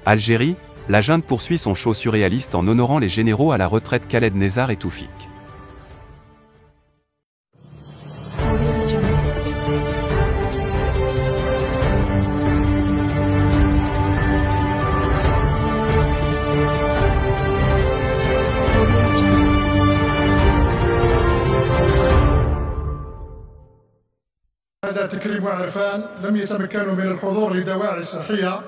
Algérie, la junte poursuit son show surréaliste en honorant les généraux à la retraite Khaled Nezzar et Toufik. هذا تكريم وعرفان لم يتمكنوا من الحضور لدواعي صحية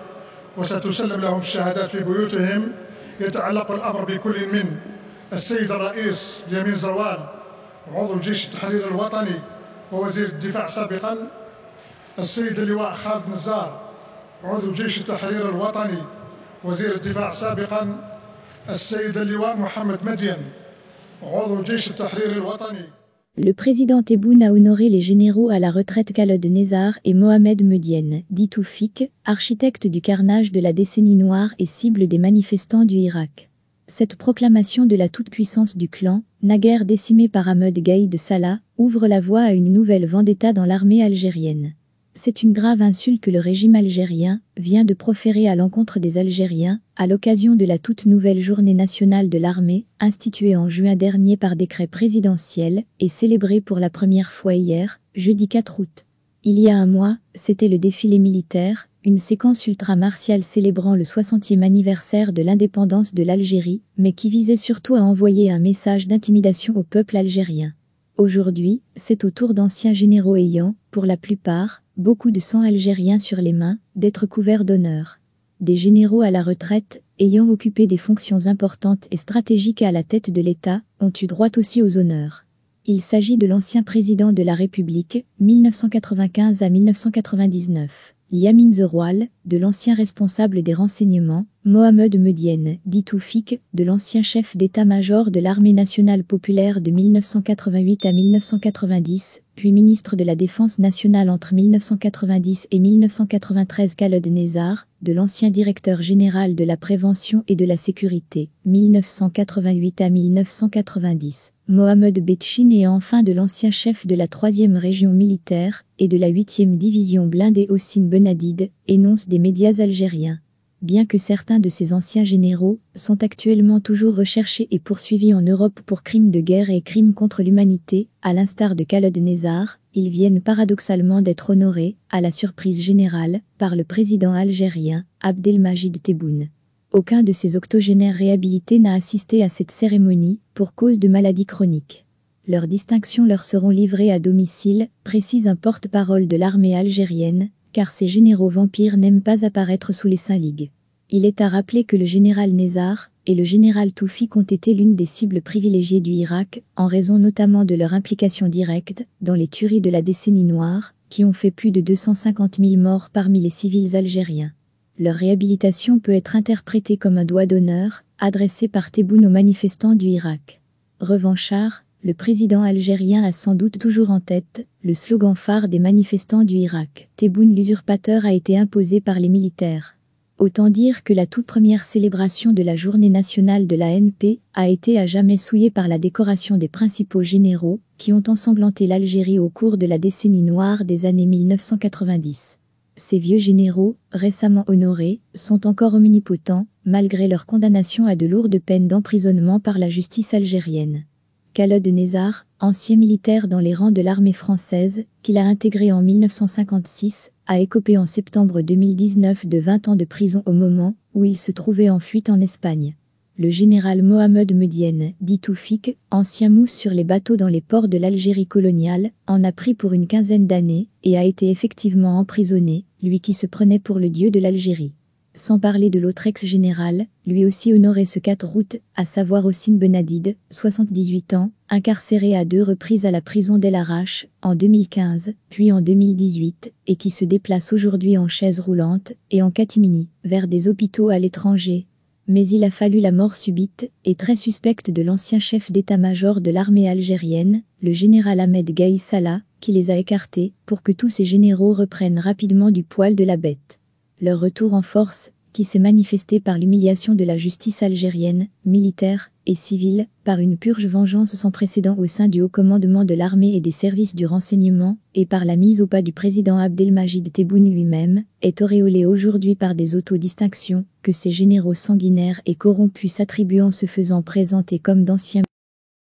وستسلم لهم الشهادات في بيوتهم. يتعلق الأمر بكل من السيد الرئيس يمين زروال عضو جيش التحرير الوطني ووزير الدفاع سابقا، السيد اللواء خالد نزار عضو جيش التحرير الوطني وزير الدفاع سابقا، السيد اللواء محمد مدين عضو جيش التحرير الوطني. Le président Tebboune a honoré les généraux à la retraite Khaled Nezzar et Mohamed Medienne, dit Toufik, architecte du carnage de la décennie noire et cible des manifestants du Irak. Cette proclamation de la toute-puissance du clan, naguère décimé par Ahmed Gaïd Salah, ouvre la voie à une nouvelle vendetta dans l'armée algérienne. C'est une grave insulte que le régime algérien vient de proférer à l'encontre des Algériens, à l'occasion de la toute nouvelle journée nationale de l'armée, instituée en juin dernier par décret présidentiel et célébrée pour la première fois hier, jeudi 4 août. Il y a un mois, c'était le défilé militaire, une séquence ultra-martiale célébrant le 60e anniversaire de l'indépendance de l'Algérie, mais qui visait surtout à envoyer un message d'intimidation au peuple algérien. Aujourd'hui, c'est au tour d'anciens généraux ayant, pour la plupart, beaucoup de sang algérien sur les mains, d'être couverts d'honneur. Des généraux à la retraite, ayant occupé des fonctions importantes et stratégiques à la tête de l'État, ont eu droit aussi aux honneurs. Il s'agit de l'ancien président de la République, 1995 à 1999. Yamin Zeroual, de l'ancien responsable des renseignements, Mohamed Medienne, dit Toufik, de l'ancien chef d'état-major de l'armée nationale populaire de 1988 à 1990, puis ministre de la Défense nationale entre 1990 et 1993 Khaled Nezzar, de l'ancien directeur général de la prévention et de la sécurité, 1988 à 1990. Mohamed Betchine et enfin de l'ancien chef de la 3e région militaire et de la 8e division blindée Hossein Benadid, énonce des médias algériens. Bien que certains de ces anciens généraux sont actuellement toujours recherchés et poursuivis en Europe pour crimes de guerre et crimes contre l'humanité, à l'instar de Khaled Nezzar, ils viennent paradoxalement d'être honorés, à la surprise générale, par le président algérien, Abdelmajid Tebboune. Aucun de ces octogénaires réhabilités n'a assisté à cette cérémonie, pour cause de maladies chroniques. Leurs distinctions leur seront livrées à domicile, précise un porte-parole de l'armée algérienne, car ces généraux vampires n'aiment pas apparaître sous les 5 ligues. Il est à rappeler que le général Nezzar et le général Toufik ont été l'une des cibles privilégiées du Irak, en raison notamment de leur implication directe dans les tueries de la décennie noire, qui ont fait plus de 250 000 morts parmi les civils algériens. Leur réhabilitation peut être interprétée comme un doigt d'honneur, adressé par Tebboune aux manifestants du Irak. Revanchard, le président algérien a sans doute toujours en tête le slogan phare des manifestants du Irak. Tebboune l'usurpateur a été imposé par les militaires. Autant dire que la toute première célébration de la journée nationale de l'ANP a été à jamais souillée par la décoration des principaux généraux qui ont ensanglanté l'Algérie au cours de la décennie noire des années 1990. Ces vieux généraux, récemment honorés, sont encore omnipotents, malgré leur condamnation à de lourdes peines d'emprisonnement par la justice algérienne. Khaled Nezzar, ancien militaire dans les rangs de l'armée française, qu'il a intégré en 1956, a écopé en septembre 2019 de 20 ans de prison au moment où il se trouvait en fuite en Espagne. Le général Mohamed Medienne, dit Toufik, ancien mousse sur les bateaux dans les ports de l'Algérie coloniale, en a pris pour une quinzaine d'années et a été effectivement emprisonné, lui qui se prenait pour le dieu de l'Algérie. Sans parler de l'autre ex-général, lui aussi honoré ce 4 août, à savoir Hossein Benadid, 78 ans, incarcéré à 2 reprises à la prison d'El Arach, en 2015, puis en 2018, et qui se déplace aujourd'hui en chaise roulante et en catimini, vers des hôpitaux à l'étranger. Mais il a fallu la mort subite et très suspecte de l'ancien chef d'état-major de l'armée algérienne, le général Ahmed Gaïd Salah, qui les a écartés pour que tous ces généraux reprennent rapidement du poil de la bête. Leur retour en force, qui s'est manifesté par l'humiliation de la justice algérienne, militaire et civils, par une purge vengeance sans précédent au sein du haut commandement de l'armée et des services du renseignement, et par la mise au pas du président Abdelmajid Tebboune lui-même, est auréolé aujourd'hui par des autodistinctions, que ces généraux sanguinaires et corrompus s'attribuent en se faisant présenter comme d'anciens.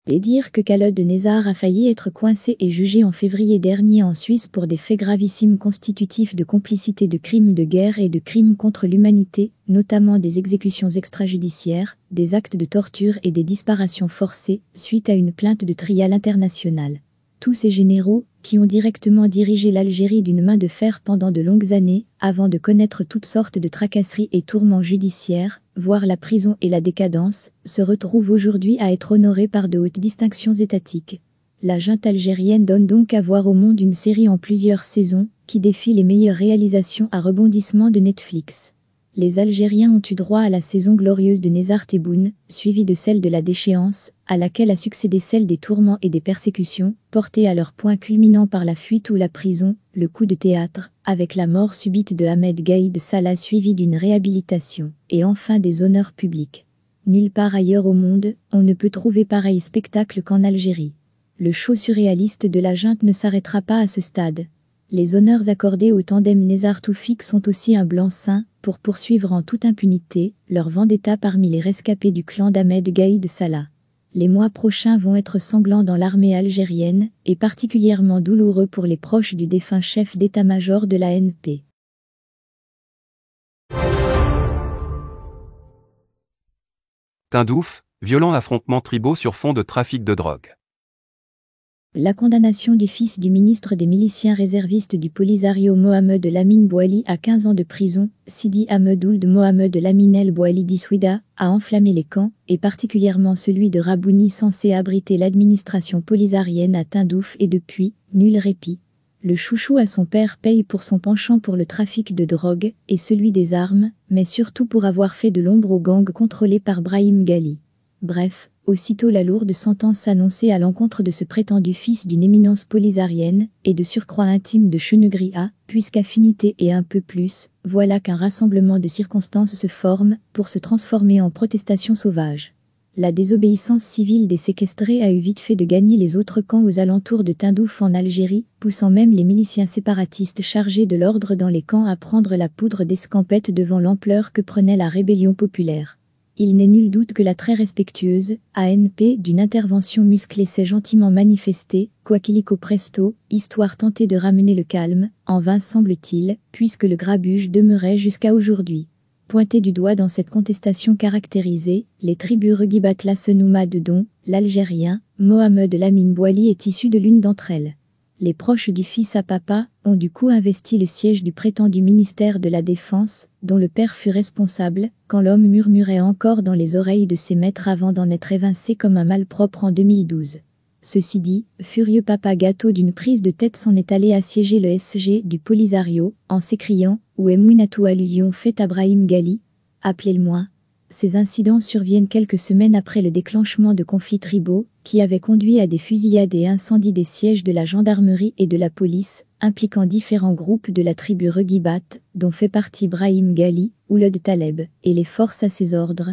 Et dire que Khaled Nezzar a failli être coincé et jugé en février dernier en Suisse pour des faits gravissimes constitutifs de complicité de crimes de guerre et de crimes contre l'humanité, notamment des exécutions extrajudiciaires, des actes de torture et des disparitions forcées, suite à une plainte de Trial internationale. Tous ces généraux, qui ont directement dirigé l'Algérie d'une main de fer pendant de longues années, avant de connaître toutes sortes de tracasseries et tourments judiciaires, voire la prison et la décadence, se retrouvent aujourd'hui à être honorés par de hautes distinctions étatiques. La junte algérienne donne donc à voir au monde une série en plusieurs saisons, qui défie les meilleures réalisations à rebondissement de Netflix. Les Algériens ont eu droit à la saison glorieuse de Nezzar Tebboune, suivie de celle de la déchéance, à laquelle a succédé celle des tourments et des persécutions, portées à leur point culminant par la fuite ou la prison, le coup de théâtre, avec la mort subite de Ahmed Gaïd Salah suivie d'une réhabilitation, et enfin des honneurs publics. Nulle part ailleurs au monde, on ne peut trouver pareil spectacle qu'en Algérie. Le show surréaliste de la junte ne s'arrêtera pas à ce stade. Les honneurs accordés au tandem Nezzar-Toufik sont aussi un blanc-seing, pour poursuivre en toute impunité leur vendetta parmi les rescapés du clan d'Ahmed Gaïd Salah. Les mois prochains vont être sanglants dans l'armée algérienne, et particulièrement douloureux pour les proches du défunt chef d'état-major de l'ANP. Tindouf, violents affrontements tribaux sur fond de trafic de drogue. La condamnation du fils du ministre des miliciens réservistes du Polisario Mohamed Lamine Bouali à 15 ans de prison, Sidi Ahmed Ould Mohamed Lamine El Bouali d'Issouida, a enflammé les camps, et particulièrement celui de Rabouni censé abriter l'administration polisarienne à Tindouf et depuis, nul répit. Le chouchou à son père paye pour son penchant pour le trafic de drogue, et celui des armes, mais surtout pour avoir fait de l'ombre aux gangs contrôlés par Brahim Ghali. Bref, aussitôt la lourde sentence annoncée à l'encontre de ce prétendu fils d'une éminence polisarienne, et de surcroît intime de Chenegria, puisqu'affinité et un peu plus, voilà qu'un rassemblement de circonstances se forme, pour se transformer en protestation sauvage. La désobéissance civile des séquestrés a eu vite fait de gagner les autres camps aux alentours de Tindouf en Algérie, poussant même les miliciens séparatistes chargés de l'ordre dans les camps à prendre la poudre d'escampette devant l'ampleur que prenait la rébellion populaire. Il n'est nul doute que la très respectueuse ANP d'une intervention musclée s'est gentiment manifestée, quoiqu'illico presto, histoire tentée de ramener le calme, en vain semble-t-il, puisque le grabuge demeurait jusqu'à aujourd'hui. Pointés du doigt dans cette contestation caractérisée, les tribus Regibat Lassenouma de Don, l'Algérien, Mohamed Lamine Bouali est issu de l'une d'entre elles. Les proches du fils à papa ont du coup investi le siège du prétendu ministère de la Défense, dont le père fut responsable, quand l'homme murmurait encore dans les oreilles de ses maîtres avant d'en être évincé comme un malpropre en 2012. Ceci dit, furieux papa gâteau d'une prise de tête s'en est allé assiéger le SG du Polisario, en s'écriant « Où est Mouinatou » allusion faite à Brahim Ghali. Appelez-le-moi. Ces incidents surviennent quelques semaines après le déclenchement de conflits tribaux, qui avaient conduit à des fusillades et incendies des sièges de la gendarmerie et de la police, impliquant différents groupes de la tribu Regibat, dont fait partie Brahim Ghali, Ouled Taleb, et les forces à ses ordres.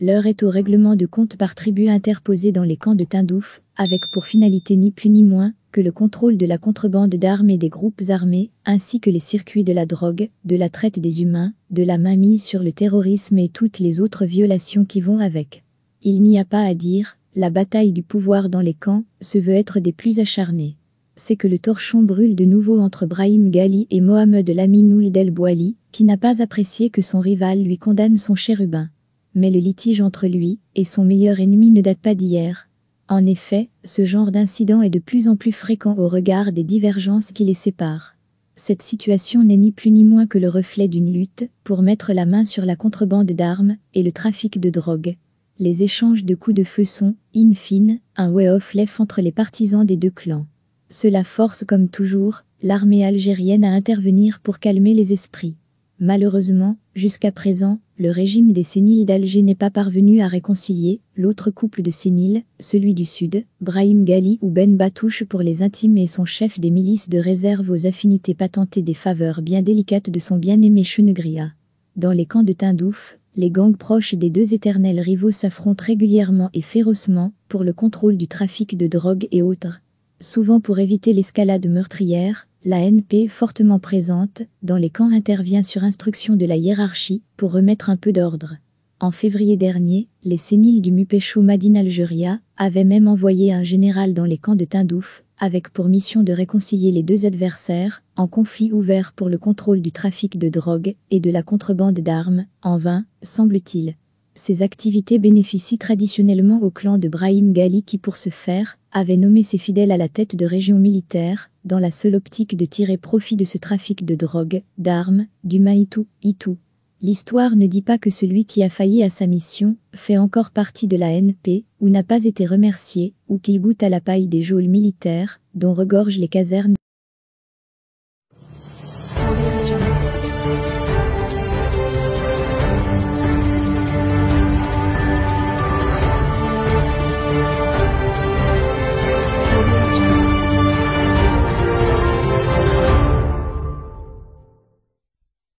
L'heure est au règlement de compte par tribu interposé dans les camps de Tindouf, avec pour finalité ni plus ni moins que le contrôle de la contrebande d'armes et des groupes armés, ainsi que les circuits de la drogue, de la traite des humains, de la mainmise sur le terrorisme et toutes les autres violations qui vont avec. Il n'y a pas à dire, la bataille du pouvoir dans les camps se veut être des plus acharnées. C'est que le torchon brûle de nouveau entre Brahim Ghali et Mohamed Lamine Ould El Bouali, qui n'a pas apprécié que son rival lui condamne son chérubin. Mais le litige entre lui et son meilleur ennemi ne date pas d'hier. En effet, ce genre d'incident est de plus en plus fréquent au regard des divergences qui les séparent. Cette situation n'est ni plus ni moins que le reflet d'une lutte pour mettre la main sur la contrebande d'armes et le trafic de drogue. Les échanges de coups de feu sont, in fine, un way-off life entre les partisans des deux clans. Cela force comme toujours l'armée algérienne à intervenir pour calmer les esprits. Malheureusement, jusqu'à présent, le régime des séniles d'Alger n'est pas parvenu à réconcilier l'autre couple de séniles, celui du Sud, Brahim Ghali ou Ben Batouche pour les intimes et son chef des milices de réserve aux affinités patentées des faveurs bien délicates de son bien-aimé Chenegria. Dans les camps de Tindouf, Les gangs proches des deux éternels rivaux s'affrontent régulièrement et férocement pour le contrôle du trafic de drogue et autres. Souvent pour éviter l'escalade meurtrière, la NP fortement présente dans les camps intervient sur instruction de la hiérarchie pour remettre un peu d'ordre. En février dernier, les séniles du Mupesho Madine Algeria avaient même envoyé un général dans les camps de Tindouf, avec pour mission de réconcilier les deux adversaires, en conflit ouvert pour le contrôle du trafic de drogue et de la contrebande d'armes, en vain, semble-t-il. Ces activités bénéficient traditionnellement au clan de Brahim Ghali qui pour ce faire, avait nommé ses fidèles à la tête de régions militaires, dans la seule optique de tirer profit de ce trafic de drogue, d'armes, d'humains et tout. L'histoire ne dit pas que celui qui a failli à sa mission fait encore partie de la NP, ou n'a pas été remercié, ou qu'il goûte à la paille des geôles militaires, dont regorgent les casernes.